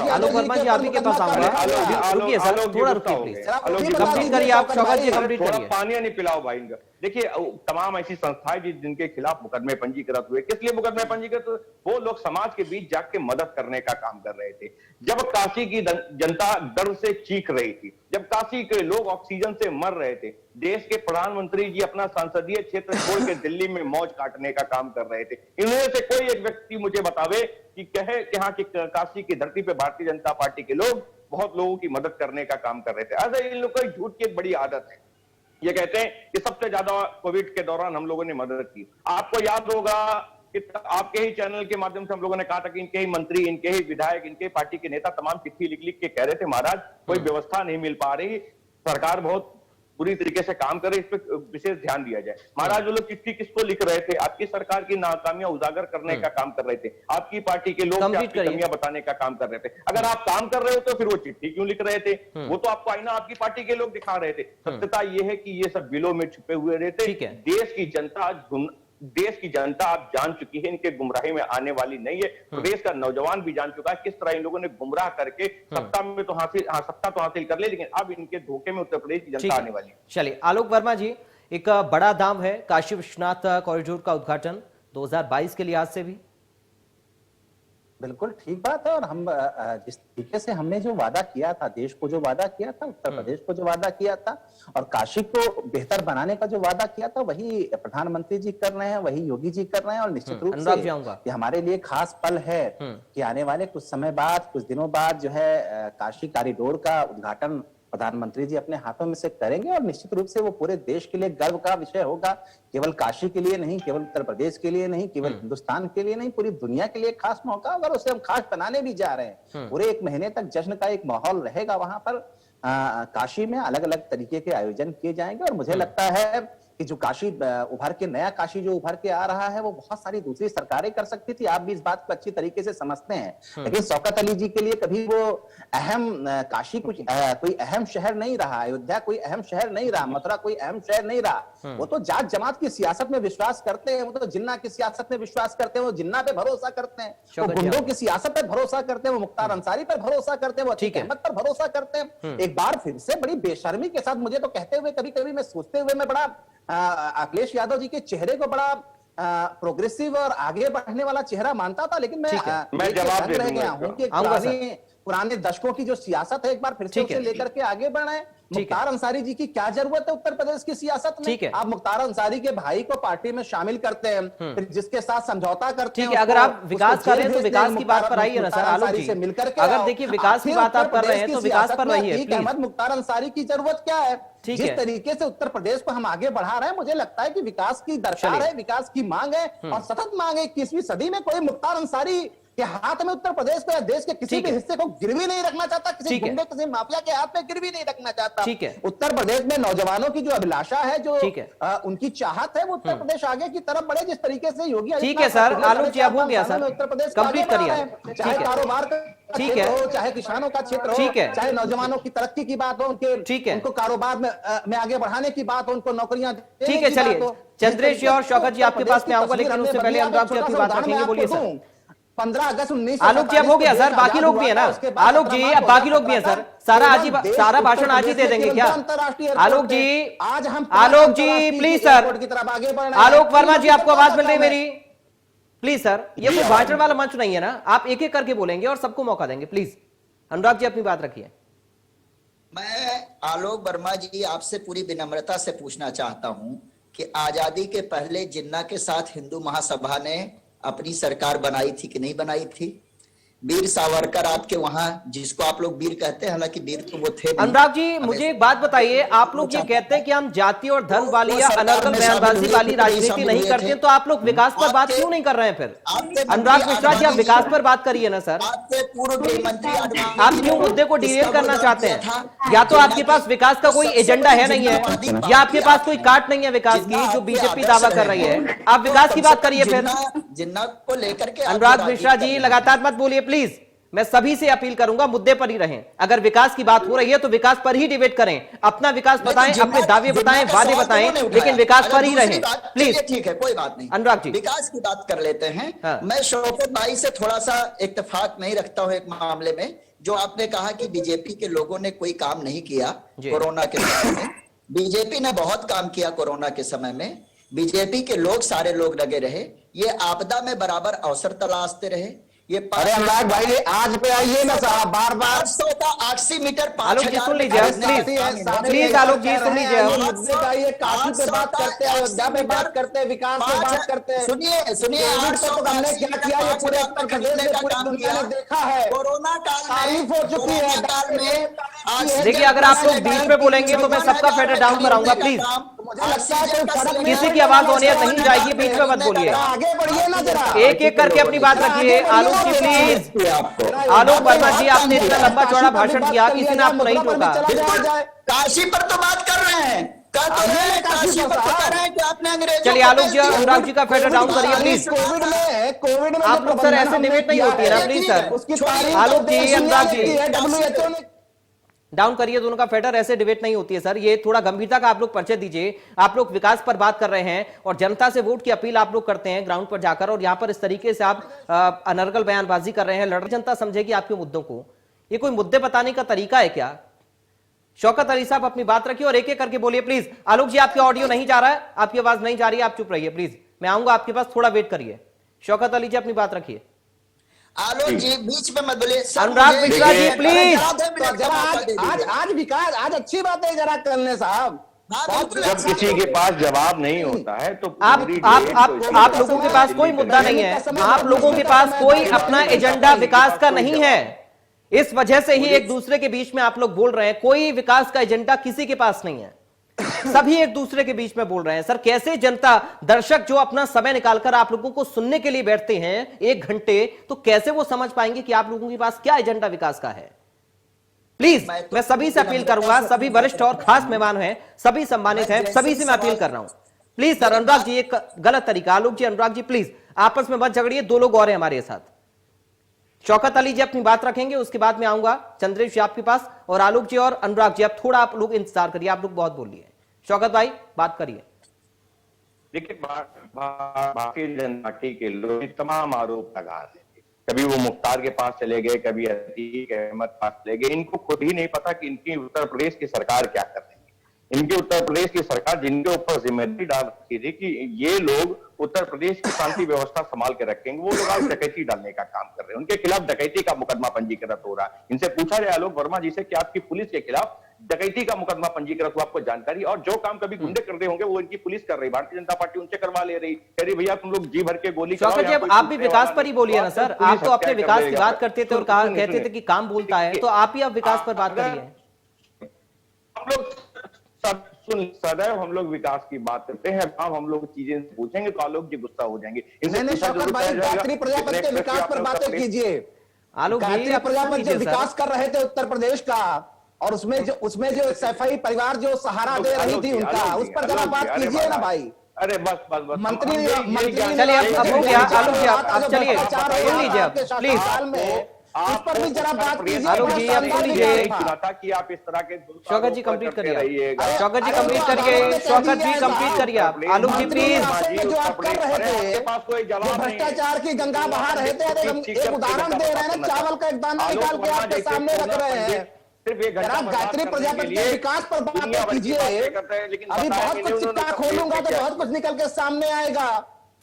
आलोक वर्मा जी, आप ही के पास आऊंगा, रुकिए सर, थोड़ा रुकिए प्लीज, कंप्लीट करिए आप, शौकत जी कंप्लीट करिए। पानी नहीं पिलाओ भाई इनका। देखिए तमाम ऐसी संस्थाएं जिनके खिलाफ मुकदमे पंजीकृत हुए, किस लिए मुकदमे पंजीकृत हुए? वो लोग समाज के बीच जाके मदद करने का काम कर रहे थे। जब काशी की जनता दर्द से चीख रही थी, जब काशी के लोग ऑक्सीजन से मर रहे थे, देश के प्रधानमंत्री जी अपना संसदीय क्षेत्र छोड़ के दिल्ली में मौज काटने का काम कर रहे थे। इनमें से कोई एक व्यक्ति मुझे बतावे कि कहे कि हाँ कि काशी की धरती पे भारतीय जनता पार्टी के लोग बहुत लोगों की मदद करने का काम कर रहे थे। ऐसे इन लोगों की झूठ की एक बड़ी आदत है। ये कहते हैं कि सबसे ज्यादा कोविड के दौरान हम लोगों ने मदद की। आपको याद होगा कि आपके ही चैनल के माध्यम से हम लोगों ने कहा था कि इनके ही मंत्री, इनके ही विधायक, इनके पार्टी के नेता तमाम चिट्ठी लिख लिख के कह रहे थे महाराज कोई व्यवस्था नहीं मिल पा रही, सरकार बहुत पूरी तरीके से काम करे, इस पर विशेष ध्यान दिया जाए। महाराज वो लोग चिट्ठी किसको लिख रहे थे? आपकी सरकार की नाकामियां उजागर करने का काम कर रहे थे, आपकी पार्टी के लोग आपकी कमियां बताने का काम कर रहे थे। अगर आप काम कर रहे हो तो फिर वो चिट्ठी क्यों लिख रहे थे? वो तो आपको आईना आपकी पार्टी के लोग दिखा रहे थे। सत्यता ये है कि ये सब बिलों में छुपे हुए रहते। देश की जनता आप जान चुकी है, इनके गुमराही में आने वाली नहीं है। प्रदेश का नौजवान भी जान चुका है किस तरह इन लोगों ने गुमराह करके सत्ता तो हासिल कर ले, लेकिन अब इनके धोखे में उत्तर प्रदेश की जनता आने वाली है। चलिए आलोक वर्मा जी, एक बड़ा दाम है काशी विश्वनाथ कॉरिडोर का उद्घाटन 2022 के लिहाज से भी। बिल्कुल ठीक बात है। और हम जिस तरीके से हमने जो वादा किया था, देश को जो वादा किया था, उत्तर प्रदेश को जो वादा किया था और काशी को बेहतर बनाने का जो वादा किया था, वही प्रधानमंत्री जी कर रहे हैं, वही योगी जी कर रहे हैं। और निश्चित रूप से ये हमारे लिए खास पल है कि आने वाले कुछ समय बाद, कुछ दिनों बाद जो है काशी कॉरिडोर का उद्घाटन प्रधानमंत्री जी अपने हाथों में से करेंगे। और निश्चित रूप से वो पूरे देश के लिए गर्व का विषय होगा, केवल काशी के लिए नहीं, केवल उत्तर प्रदेश के लिए नहीं, केवल हिंदुस्तान के लिए नहीं, पूरी दुनिया के लिए खास मौका। अगर उसे हम खास बनाने भी जा रहे हैं, पूरे 1 महीने तक जश्न का एक माहौल रहेगा वहां पर। काशी में अलग अलग तरीके के आयोजन किए जाएंगे। और मुझे लगता है कि जो काशी उभर के, नया काशी जो उभर के आ रहा है, वो बहुत सारी दूसरी सरकारें कर सकती थी। आप भी इस बात को अच्छी तरीके से समझते हैं। लेकिन शौकत अली जी के लिए कभी वो अहम काशी कुछ कोई अहम शहर नहीं रहा, अयोध्या कोई अहम शहर नहीं रहा, मथुरा कोई अहम शहर नहीं रहा। वो तो जात जमात की सियासत में विश्वास करते हैं, वो तो जिन्ना की सियासत में विश्वास करते हैं, वो जिन्ना पे भरोसा करते हैं, वो गुंडों की सियासत पे भरोसा करते हैं, वो मुख्तार अंसारी पर भरोसा करते हैं, वो अतीक अहमद पर भरोसा करते हैं। एक बार फिर से बड़ी बेशर्मी के साथ मुझे तो कहते हुए, कभी कभी मैं सोचते हुए, मैं बड़ा अखिलेश यादव जी के चेहरे को बड़ा प्रोग्रेसिव और आगे बढ़ने वाला चेहरा मानता था। लेकिन मैं जवाब रह गया हूं कि पुराने दशकों की जो सियासत है, एक बार फिर से उसे लेकर के आगे बढ़ना है। मुख्तार अंसारी जी की क्या जरूरत है उत्तर प्रदेश की सियासत में? आप मुख्तार अंसारी के भाई को पार्टी में शामिल करते हैं, फिर जिसके साथ समझौता करते हैं। अगर आप विकास कर रहे हैं तो विकास की बात पर आइए ना सर। आलोक जी, अगर देखिए विकास की बात आप कर रहे हैं तो विकास पर रहिए प्लीज। मुख्तार अंसारी की जरूरत क्या है? जिस तरीके से उत्तर प्रदेश को हम आगे बढ़ा रहे हैं, मुझे लगता है कि विकास की दरकार है, विकास की मांग है और सतत मांग है। 21वीं सदी में कोई मुख्तार अंसारी के हाथ में उत्तर प्रदेश को या देश के किसी भी हिस्से को गिरवी नहीं रखना चाहता, किसी गुंडे, किसी माफिया के हाथ में गिरवी नहीं रखना चाहता। उत्तर प्रदेश में नौजवानों की जो अभिलाषा है, जो उनकी चाहत है, वो उत्तर प्रदेश आगे की तरफ बढ़े, जिस तरीके से योगी ठीक है सर। आलोक जी आप हो गया सर, उत्तर प्रदेश कंप्लीट करिए। चाहे कारोबार ठीक है, चाहे किसानों का क्षेत्र हो, चाहे नौजवानों की तरक्की की बात हो, उनको कारोबार में आगे बढ़ाने की बात हो, उनको नौकरियां। ठीक है, चलिए चंद्रेश और शौकत जी आपके पास में आऊंगा, लेकिन उससे पहले अनुराग जी अपनी बात रखेंगे। बोलिए सर। 15 अगस्त 19 आलोक जी अब हो गया सर, बाकी लोग भी है ना। आलोक जी अब बाकी लोग भी है सर, सारा भाषण आज ही दे देंगे क्या? आलोक जी, आलोक जी प्लीज सर। आलोक वर्मा जी आपको आवाज मिल रही है मेरी? प्लीज सर, ये कोई भाषण वाला मंच नहीं है ना, आप एक एक करके बोलेंगे और सबको मौका देंगे। प्लीज अनुराग जी अपनी बात रखिए। मैं आलोक वर्मा जी आपसे पूरी विनम्रता से पूछना चाहता हूं कि आजादी के पहले जिन्ना के साथ हिंदू महासभा ने अपनी सरकार बनाई थी कि नहीं बनाई थी? वीर सावरकर आपके वहां, जिसको आप लोग वीर कहते हैं, हालांकि वीर तो वो थे नहीं। अनुराग जी मुझे एक बात बताइए, आप लोग ये कहते हैं कि हम जाति और धर्म वाली या अनर्गल बयानबाजी वाली राजनीति नहीं करते, तो आप लोग विकास पर बात क्यों नहीं कर रहे हैं फिर? अनुराग मिश्रा जी, आप विकास पर बात करिए ना सर। आपके पूर्व गृह मंत्री आप क्यों मुद्दे को डिरेल करना चाहते हैं? या तो आपके पास विकास का कोई एजेंडा है नहीं है, या आपके पास कोई काट नहीं है विकास की जो बीजेपी दावा कर रही है। आप विकास की बात करिए फिर। जिन्ना को लेकर के अनुराग मिश्रा जी लगातार मत बोलिए प्लीज, मैं सभी से अपील करूंगा मुद्दे पर ही रहें। अगर विकास की बात हो रही है तो विकास पर ही डिबेट करें, अपना विकास बताएं, अपने दावे बताएं, वादे बताएं, लेकिन विकास पर ही रहें प्लीज। ठीक है, कोई बात नहीं। अनुराग जी विकास की बात कर लेते हैं। हाँ। मैं शौकत भाई से थोड़ा सा इत्तेफाक नहीं रखता हूं एक मामले में, जो आपने कहा कि बीजेपी के लोगों ने कोई काम नहीं किया कोरोना के समय में। बीजेपी ने बहुत काम किया कोरोना के समय में। बीजेपी के लोग, सारे लोग लगे रहे, ये आपदा में बराबर अवसर तलाशते रहे। ये अरे अनुराग भाई आज पे आइए ना साहब, बार बार 800 का 80 मीटर आलोक जी सुन लीजिए प्लीज, आलोक जी सुन लीजिए। मुद्दे का ये काशी पे बात करते हैं, अयोध्या पे बात करते हैं, विकास पे बात करते हैं। सुनिए सुनिए, हमने क्या किया ये पूरे उत्तर प्रदेश में पूरी दुनिया ने देखा है, कोरोना काल तारीफ हो चुकी है। देखिए अगर आप लोग बीच में बोलेंगे तो मैं सबका फेडर डाउन कराऊंगा प्लीज। मुझे लगता है कोई फर्क नहीं किसी की आवाज होने नहीं जाएगी, बीच में मत बोलिए। आगे बढ़िए ना जरा, एक एक करके अपनी बात रखिए। आलोक जी प्लीज, आलोक वर्मा जी आपने इतना लंबा चौड़ा भाषण किया, किसी ने आपको नहीं टोका। काशी पर तो बात कर रहे हैं, काशी पर तो कर रहे हैं कि आपने अंग्रेजों। चलिए आलोक जी, अनुराग जी का फेडर डाउन करिए प्लीज। कोविड में आप लोग सर ऐसे डिबेट नहीं होती है ना please sir. Alok ji, Anurag ji down करिए दोनों का फेडर, ऐसे डिबेट नहीं होती है सर। ये थोड़ा गंभीरता का आप लोग परिचय दीजिए। आप लोग विकास पर बात कर रहे हैं और जनता से वोट की अपील आप लोग करते हैं ग्राउंड पर जाकर, और यहां पर इस तरीके से आप अनर्गल बयानबाजी कर रहे हैं। लड़ जनता समझेगी आपके मुद्दों को, ये कोई मुद्दे बताने का तरीका है क्या? शौकत अली साहब अपनी बात रखिए और एक एक करके बोलिए प्लीज। आलोक जी आपकी ऑडियो नहीं जा रहा है, आपकी आवाज नहीं जा रही है, आप चुप रहिए प्लीज। मैं आऊंगा आपके पास, थोड़ा वेट करिए। शौकत अली जी अपनी बात रखिए। आलोक जी बीच में मत बोलिए। अनुराग मिश्रा जी प्लीज। आज विकास, आज अच्छी बात है जरा करने साहब। जब किसी के पास जवाब नहीं होता है तो आप लोगों के पास कोई मुद्दा नहीं है, आप लोगों के पास कोई अपना एजेंडा विकास का नहीं है। इस वजह से ही एक दूसरे के बीच में आप लोग बोल रहे हैं, कोई विकास का एजेंडा किसी के पास नहीं है, सभी एक दूसरे के बीच में बोल रहे हैं। सर कैसे जनता, दर्शक जो अपना समय निकालकर आप लोगों को सुनने के लिए बैठते हैं 1 घंटे, तो कैसे वो समझ पाएंगे कि आप लोगों के पास क्या एजेंडा विकास का है? प्लीज मैं सभी से अपील करूंगा, सभी वरिष्ठ और खास मेहमान हैं, सभी सम्मानित हैं, सभी से मैं अपील कर रहा हूं प्लीज। सर अनुराग जी एक गलत तरीका। आलोक जी, अनुराग जी प्लीज आपस में मत झगड़िए, 2 लोग और हैं हमारे साथ। शौकत अली जी अपनी बात रखेंगे, उसके बाद में आऊंगा चंद्रेश जी आपके पास, और आलोक जी और अनुराग जी आप थोड़ा आप लोग इंतजार करिए, आप लोग बहुत बोल लिए। शौकत भाई बात करिए। देखिए भारतीय जनता पार्टी के लोग तमाम आरोप लगा रहे थे, कभी वो मुख्तार के पास चले गए, कभी अतीक अहमद पास चले गए। इनको खुद ही नहीं पता कि इनकी उत्तर प्रदेश की सरकार क्या कर रही है। इनकी उत्तर प्रदेश की सरकार जिनके ऊपर जिम्मेदारी डाल रखी थी कि ये लोग उत्तर प्रदेश की शांति व्यवस्था संभाल के रखेंगे, वो लोग आज डकैती डालने का काम कर रहे हैं। उनके खिलाफ डकैती का मुकदमा पंजीकृत हो रहा है। इनसे पूछा जाए आलोक वर्मा जी से कि आपकी पुलिस के खिलाफ डकैती का मुकदमा पंजीकृत हुआ, आपको जानकारी? और जो काम कभी गुंडे कर रहे होंगे वो इनकी पुलिस कर रही, भारतीय जनता पार्टी उनसे करवा ले रही, कह रही भैया तुम लोग जी भर के गोली शौकत जी आप भी विकास पर ही बोलिए ना सर, आप तो अपने विकास की बात करते थे और कहा कहते थे कि काम बोलता है, तो आप ही अब विकास पर बात करिए। हम लोग सदैव हम लोग विकास की बात करते हैं, अब हम लोग चीजें पूछेंगे तो आलोक जी गुस्सा हो जाएंगे। गायत्री प्रजापति के विकास पर बातें कीजिए। गायत्री प्रजापति जो विकास कर रहे थे उत्तर प्रदेश का, और उसमें जो सफाई परिवार जो सहारा दे रही थी उनका, उस पर जरा बात कीजिए ना भाई। अरे बस मंत्री चलिए अब हो गया। आलोक जी आप चलिए सुन लीजिए अब प्लीज, उस पर भी जरा बात कीजिए। आलोक जी आप सुन लीजिए। कि आप इस तरह के शौकत जी कंप्लीट करिए, शौकत जी कंप्लीट करिए, शौकत जी कंप्लीट करिए आप। आलोक जी प्लीज। जो आप कर रहे थे, जो भ्रष्टाचार की गंगा बहा रहे थे, एक उदाहरण दे रहे हैं ना, चावल का एक दाना निकाल के आपके सामने रख रहे हैं। गायत्री प्रजापति के विकास पर बात कीजिए। अभी बहुत कुछ सिक्का खोलूंगा तो बहुत कुछ निकल के सामने आएगा।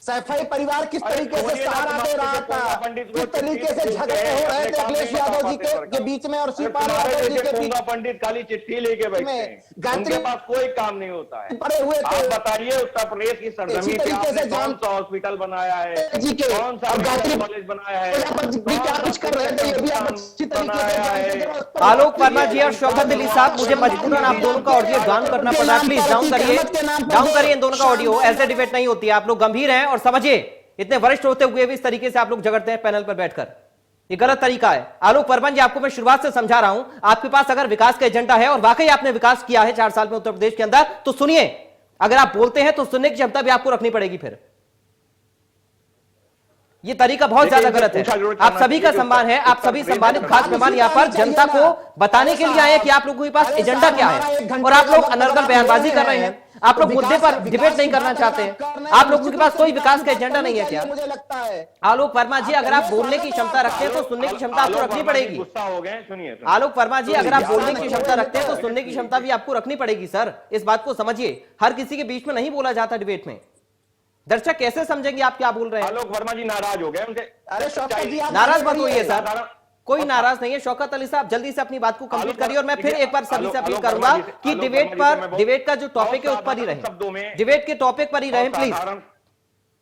सैफई परिवार किस तरीके से सुनिए ना, सहारा दे रहा तुम्हारे था, पंडित किस तरीके से झगड़े हो रहे थे अखिलेश यादव जी के बीच में और शिवपाल यादव जी के बीच पंडित खाली चिट्ठी लेके बैठते हैं, उनके पास कोई काम नहीं होता है। पड़े हुए आप थे बताइए उत्तर प्रदेश की सरजमीन पे आपने कौन सा हॉस्पिटल बनाया है, जी के कौन सा और गायत्री कॉलेज बनाया है, भी क्या कुछ कर रहे थे, ये भी आप अच्छी तरीके से जानते थे। आलोक वर्मा जी और शौकत अली साहब, मुझे मजबूरन आप दोनों का ऑडियो डाउन करना पड़ रहा है। प्लीज डाउन करिए इन दोनों का ऑडियो। ऐसे डिबेट नहीं होती है, आप लोग गंभीर हैं और समझिए, इतने वरिष्ठ होते हुए भी इस तरीके से आप लोग झगड़ते हैं पैनल पर बैठकर, ये गलत तरीका है। आलोक वर्मा जी, आपको मैं शुरुआत से समझा रहा हूं, आपके पास अगर विकास का एजेंडा है और वाकई आपने विकास किया है 4 साल में उत्तर प्रदेश के अंदर, तो सुनिए, अगर आप बोलते हैं तो सुनने की क्षमता भी आपको रखनी पड़ेगी। फिर ये तरीका बहुत ज्यादा गलत है। आप सभी का सम्मान है, आप सभी सम्मानित खास मेहमान यहाँ पर जनता को बताने के लिए आए हैं कि आप लोगों के पास एजेंडा क्या है, और आप लोग अनर्गल बयानबाजी कर रहे हैं। आप लोग मुद्दे पर डिबेट नहीं करना चाहते हैं। आप लोगों के पास कोई विकास का एजेंडा नहीं है क्या? मुझे लगता है आलोक वर्मा जी, अगर आप बोलने की क्षमता रखते हैं तो सुनने की क्षमता आपको रखनी पड़ेगी। गुस्सा हो गए, सुनिए। आलोक वर्मा जी, अगर आप बोलने की क्षमता रखते हैं तो सुनने की क्षमता भी आपको रखनी पड़ेगी सर। इस बात को समझिए, हर किसी के बीच में नहीं बोला जाता डिबेट में। दर्शक कैसे समझेंगे आप क्या बोल रहे हैं? आलोक वर्मा जी नाराज हो गए उनके। अरे शौकत जी, आप नाराज मत होइए सर, कोई नाराज नहीं है। शौकत अली साहब, जल्दी से अपनी बात को कंप्लीट करिए, और मैं फिर एक बार सभी से अपील करूंगा कि डिबेट का जो टॉपिक है उस पर ही रहे, डिबेट के टॉपिक पर ही रहे प्लीज।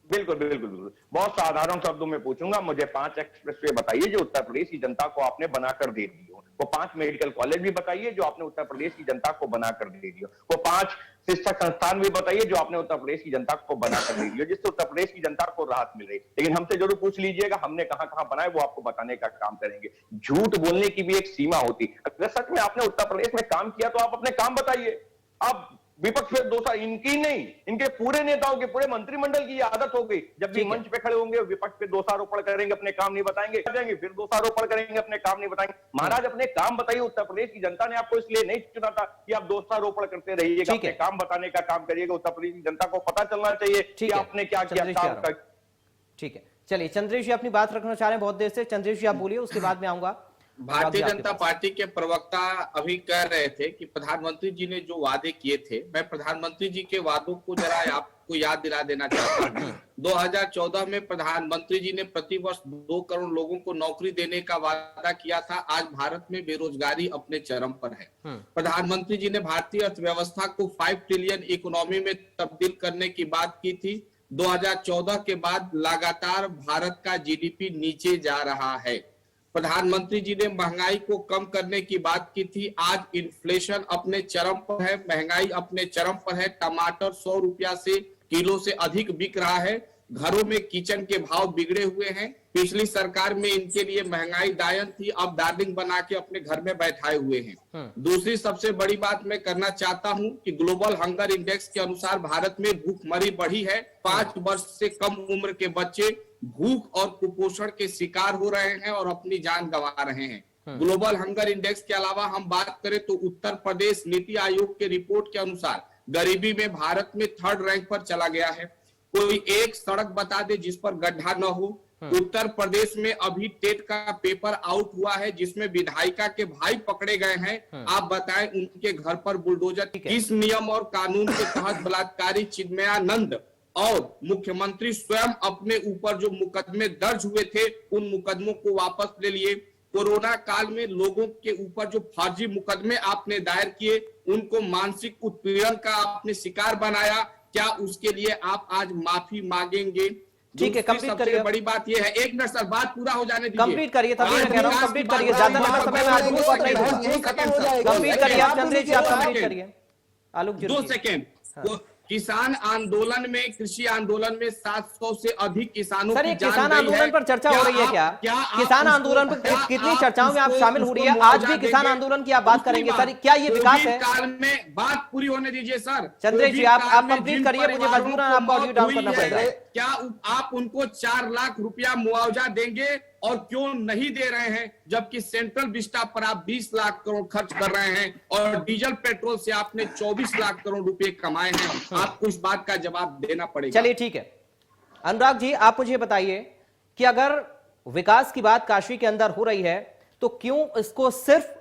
बिल्कुल बिल्कुल बिल्कुल, बहुत साधारण शब्दों में पूछूंगा, मुझे 5 एक्सप्रेसवे बताइए जो उत्तर प्रदेश की जनता को आपने बनाकर दे दी हो। वो 5 मेडिकल कॉलेज भी बताइए जो आपने उत्तर प्रदेश की जनता को बनाकर दे दी हो। वो 5 शिक्षक संस्थान भी बताइए जो आपने उत्तर प्रदेश की जनता को बनाकर दे दी हो, जिससे उत्तर प्रदेश की जनता को राहत मिल रही। लेकिन हमसे जरूर पूछ लीजिएगा हमने कहां कहां बनाए, वो आपको बताने का काम करेंगे। झूठ बोलने की भी एक सीमा होती। अगर सच में आपने उत्तर प्रदेश में काम किया तो आप अपने काम बताइए। आप विपक्ष पे दोषा इनकी नहीं, इनके पूरे नेताओं के, पूरे मंत्रिमंडल की आदत हो गई, जब भी मंच पे खड़े होंगे विपक्ष पे दोषारोपण करेंगे, अपने काम नहीं बताएंगे, फिर दोषारोपण करेंगे, अपने काम नहीं बताएंगे। महाराज अपने काम बताइए। उत्तर प्रदेश की जनता ने आपको इसलिए नहीं चुना था कि आप दोषारोपण करते रहिएगा, अपने काम बताने का काम करिएगा। उत्तर प्रदेश की जनता को पता चलना चाहिए कि आपने क्या किया काम। ठीक है, चलिए चंद्रेश जी अपनी बात रखना चाह रहे हैं बहुत देर से। चंद्रेश जी आप बोलिए, उसके बाद में आऊंगा। भारतीय जनता पार्टी के प्रवक्ता अभी कह रहे थे कि प्रधानमंत्री जी ने जो वादे किए थे, मैं प्रधानमंत्री जी के वादों को जरा आपको याद दिला देना चाहता हूँ। 2014 में प्रधानमंत्री जी ने प्रतिवर्ष 2 करोड़ लोगों को नौकरी देने का वादा किया था। आज भारत में बेरोजगारी अपने चरम पर है। प्रधानमंत्री जी ने भारतीय अर्थव्यवस्था को 5 ट्रिलियन इकोनॉमी में तब्दील करने की बात की थी। 2014 के बाद लगातार भारत का जीडीपी नीचे जा रहा है। प्रधानमंत्री जी ने महंगाई को कम करने की बात की थी। आज इन्फ्लेशन अपने चरम पर है, महंगाई अपने चरम पर है। टमाटर 100 रुपया से किलो से अधिक बिक रहा है। घरों में किचन के भाव बिगड़े हुए हैं। पिछली सरकार में इनके लिए महंगाई डायन थी, अब डार्लिंग बना के अपने घर में बैठाए हुए हैं। दूसरी सबसे बड़ी बात मैं करना चाहता हूं कि ग्लोबल हंगर इंडेक्स के अनुसार भारत में भूखमरी बढ़ी है। 5 वर्ष से कम उम्र के बच्चे भूख और कुपोषण के शिकार हो रहे हैं और अपनी जान गंवा रहे हैं। ग्लोबल हंगर इंडेक्स के अलावा हम बात करें तो उत्तर प्रदेश नीति आयोग के रिपोर्ट के अनुसार गरीबी में भारत में 3rd रैंक पर चला गया है। कोई एक सड़क बता दे जिस पर गड्ढा न हो। उत्तर प्रदेश में अभी टेट का पेपर आउट हुआ है जिसमें विधायिका के भाई पकड़े गए हैं। आप बताएं उनके घर पर बुलडोजर किस नियम और कानून के तहत बलात्कारी चिन्मयानंद और मुख्यमंत्री स्वयं अपने ऊपर जो मुकदमे दर्ज हुए थे उन मुकदमों को वापस ले लिए। कोरोना काल में लोगों के ऊपर जो फर्जी मुकदमे आपने दायर किए उनको मानसिक उत्पीड़न का आपने शिकार बनाया, क्या उसके लिए आप आज माफी मांगेंगे? ठीक है, कंप्लीट करिए। बड़ी बात यह है, 1 मिनट सर बात पूरा हो जाने दीजिए। कंप्लीट करिए, तभी मैं कह रहा हूं कंप्लीट करिए, ज्यादा लंबा समय में आज नहीं दूंगा। कंप्लीट करिए आप चंद्रेश जी, आप कंप्लीट करिए। आलोक जी 2 सेकेंड। किसान आंदोलन में, कृषि आंदोलन में 700 से अधिक किसानों सर, ये किसान आंदोलन पर चर्चा हो रही है क्या? किसान आंदोलन पर कितनी चर्चाओं में आप शामिल हो रही है? आज भी किसान आंदोलन की आप बात करेंगे सर, क्या ये विकास है? काल में बात पूरी होने दीजिए सर। चंद्रेश जी आप कंप्लीट करिए, मुझे मजबूरन आपको ऑडियो डाउन करना पड़ेगा। क्या आप उनको 4 लाख रुपया मुआवजा देंगे और क्यों नहीं दे रहे हैं, जबकि सेंट्रल विस्टा पर आप 20 लाख करोड़ खर्च कर रहे हैं और डीजल पेट्रोल से आपने 24 लाख करोड़ रुपए कमाए हैं? आपको इस बात का जवाब देना पड़ेगा। चलिए ठीक है, अनुराग जी आप मुझे बताइए कि अगर विकास की बात काशी के अंदर हो रही है तो क्यों इसको सिर्फ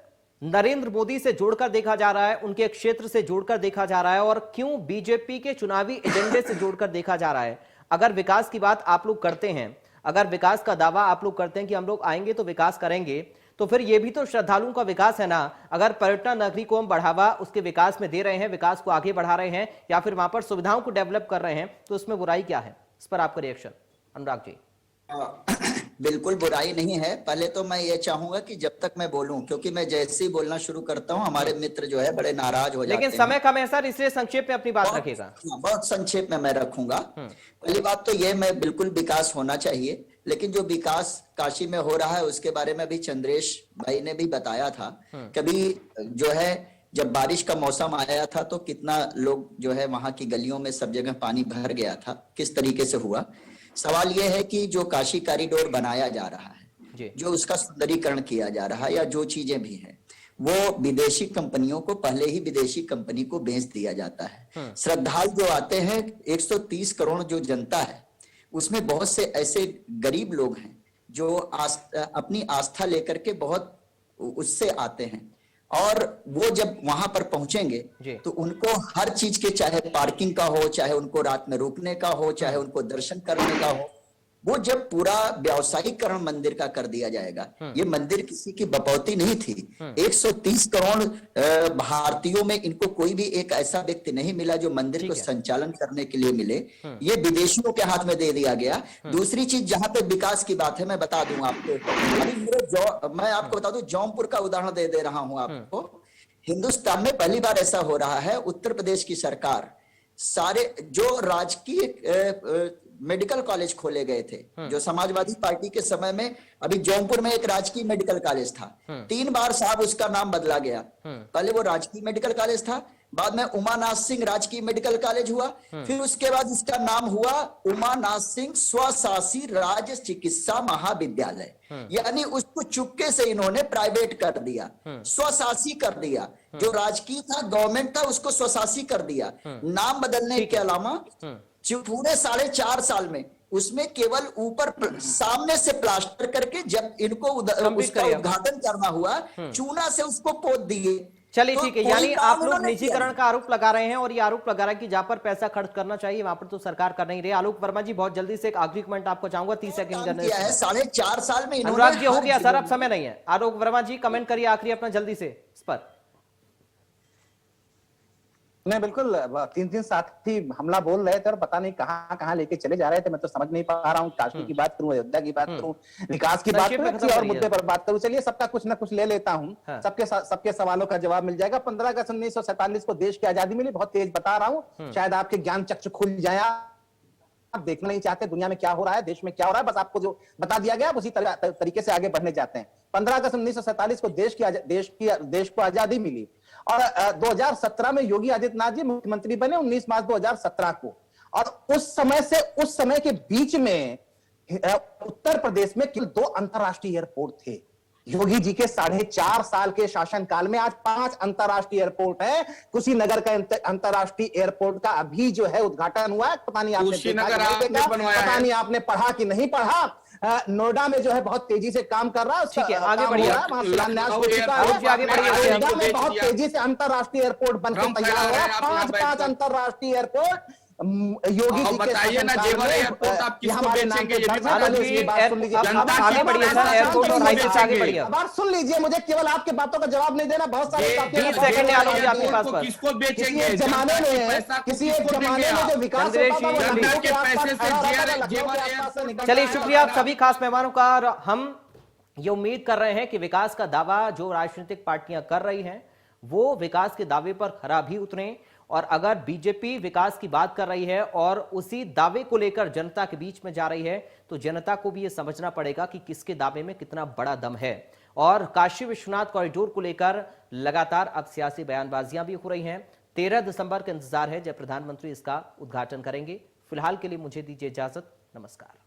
नरेंद्र मोदी से जोड़कर देखा जा रहा है, उनके क्षेत्र से जोड़कर देखा जा रहा है, और क्यों बीजेपी के चुनावी एजेंडे से जोड़कर देखा जा रहा है? अगर विकास की बात आप लोग करते हैं, अगर विकास का दावा आप लोग करते हैं कि हम लोग आएंगे तो विकास करेंगे, तो फिर ये भी तो श्रद्धालुओं का विकास है ना। अगर पर्यटन नगरी को हम बढ़ावा उसके विकास में दे रहे हैं, विकास को आगे बढ़ा रहे हैं या फिर वहां पर सुविधाओं को डेवलप कर रहे हैं, तो उसमें बुराई क्या है? इस पर आपका रिएक्शन अनुराग जी। बिल्कुल बुराई नहीं है। पहले तो मैं ये चाहूंगा कि जब तक मैं बोलूं, क्योंकि मैं जैसे ही बोलना शुरू करता हूं हमारे मित्र जो है बड़े नाराज हो जाते हैं। लेकिन समय कम है सर, इसलिए संक्षेप में अपनी बात रखेगा। बहुत संक्षेप में मैं रखूंगा। पहली बात तो ये, मैं बिल्कुल विकास होना चाहिए, लेकिन जो विकास काशी में हो रहा है उसके बारे में भी चंद्रेश भाई ने भी बताया था। कभी जो है जब बारिश का मौसम आया था तो कितना लोग जो है वहां की गलियों में सब जगह पानी भर गया था, किस तरीके से हुआ। सवाल यह है कि जो काशी कॉरिडोर बनाया जा रहा है, जो उसका सुंदरीकरण किया जा रहा है या जो चीजें भी हैं, वो विदेशी कंपनियों को पहले ही विदेशी कंपनी को बेच दिया जाता है। श्रद्धालु जो आते हैं, 130 करोड़ जो जनता है, उसमें बहुत से ऐसे गरीब लोग हैं जो अपनी आस्था लेकर के बहुत उससे आते हैं, और वो जब वहां पर पहुंचेंगे तो उनको हर चीज के, चाहे पार्किंग का हो, चाहे उनको रात में रुकने का हो, चाहे उनको दर्शन करने का हो, वो जब पूरा व्यावसायिकरण मंदिर का कर दिया जाएगा। ये मंदिर किसी की बपौती नहीं थी। 130 करोड़ भारतीयों में इनको कोई भी एक ऐसा व्यक्ति नहीं मिला जो मंदिर को संचालन करने के लिए मिले। ये विदेशियों के हाथ में दे दिया गया। दूसरी चीज, जहां पे विकास की बात है, मैं बता दूं आपको, अभी मैं आपको बता दूं, जौनपुर का उदाहरण दे रहा हूं आपको। हिंदुस्तान में पहली बार ऐसा हो रहा है, उत्तर प्रदेश की सरकार सारे जो राजकीय मेडिकल कॉलेज खोले गए थे, जो समाजवादी पार्टी के समय में, अभी जौनपुर में एक राजकीय मेडिकल कॉलेज था, 3 बार साहब उसका नाम बदला गया। पहले वो राजकीय मेडिकल कॉलेज था, बाद में उमानाथ सिंह राजकीय मेडिकल कॉलेज हुआ, फिर उसके बाद इसका नाम हुआ उमानाथ सिंह स्वशासी राज्य चिकित्सा महाविद्यालय। यानी उसको चुपके से इन्होंने प्राइवेट कर दिया, स्वशासी कर दिया। जो राजकीय था, गवर्नमेंट था, उसको स्वशासी कर दिया। नाम बदलने के अलावा पूरे 4.5 साल में उसमें केवल ऊपर सामने से प्लास्टर करके, जब इनको उसका उद्घाटन करना हुआ, चूना से उसको पोत दिए। चलिए ठीक है, यानी आप लोग निजीकरण का आरोप लगा रहे हैं, और ये आरोप लगा रहा है कि जहां पर पैसा खर्च करना चाहिए वहां पर तो सरकार कर नहीं रही। आलोक वर्मा जी, बहुत जल्दी से एक आखिरी कमेंट आपको चाहूंगा, 30 सेकंड करने। 4.5 साल में अनुराग जी हो गया सर, अब समय नहीं है। आलोक वर्मा जी कमेंट करिए आखिरी अपना जल्दी से इस पर। नहीं, बिल्कुल 3 साथी हमला बोल रहे थे और पता नहीं कहां कहां लेके चले जा रहे थे। मैं तो समझ नहीं पा रहा हूँ, काशी की बात करूं, अयोध्या की बात करूं, विकास की बात करूं, किसी और मुद्दे पर बात करूं। चलिए, सबका कुछ ना कुछ ले लेता हूं। सबके सवालों का जवाब मिल जाएगा। 15 अगस्त 1947 को देश की आजादी मिली। बहुत तेज बता रहा हूं, शायद आपके ज्ञान चक्षु खुल जाए। आप देखना नहीं चाहते दुनिया में क्या हो रहा है, देश में क्या हो रहा है, बस आपको जो बता दिया गया उसी तरीके से आगे बढ़ने जाते हैं। 15 अगस्त 1947 को देश को आजादी मिली, और 2017 में योगी आदित्यनाथ जी मुख्यमंत्री बने, 19 मार्च 2017 को। और उस समय के बीच में उत्तर प्रदेश में केवल 2 अंतरराष्ट्रीय एयरपोर्ट थे। योगी जी के 4.5 साल के शासनकाल में आज 5 अंतरराष्ट्रीय एयरपोर्ट है। कुशीनगर का अंतरराष्ट्रीय एयरपोर्ट का अभी जो है उद्घाटन हुआ है। पता नहीं आपने पता नहीं आपने पढ़ा कि नहीं पढ़ा। नोएडा में जो है बहुत तेजी से काम कर रहा है। ठीक है, आगे बढ़िए, आगे बढ़िए। नोएडा में बहुत तेजी से अंतरराष्ट्रीय एयरपोर्ट बनकर तैयार हो रहा है। 5 अंतरराष्ट्रीय एयरपोर्ट योगी जी बताइए ना, जेवर एयरपोर्ट आप किसको बेचेंगे? बात सुन लीजिए, मुझे केवल आपके बातों का जवाब नहीं देना। बहुत सारे किसको बेचेंगे? जमाने में किसी एक जमाने में जो विकास चलिए, शुक्रिया आप सभी खास मेहमानों का। हम ये उम्मीद कर रहे हैं कि विकास का दावा जो राजनीतिक पार्टियां कर रही हैं वो विकास के दावे पर खरा भी उतरे, और अगर बीजेपी विकास की बात कर रही है और उसी दावे को लेकर जनता के बीच में जा रही है, तो जनता को भी यह समझना पड़ेगा कि किसके दावे में कितना बड़ा दम है। और काशी विश्वनाथ कॉरिडोर को लेकर लगातार अब सियासी बयानबाजियां भी हो रही हैं। 13 दिसंबर का इंतजार है जब प्रधानमंत्री इसका उद्घाटन करेंगे। फिलहाल के लिए मुझे दीजिए इजाजत, नमस्कार।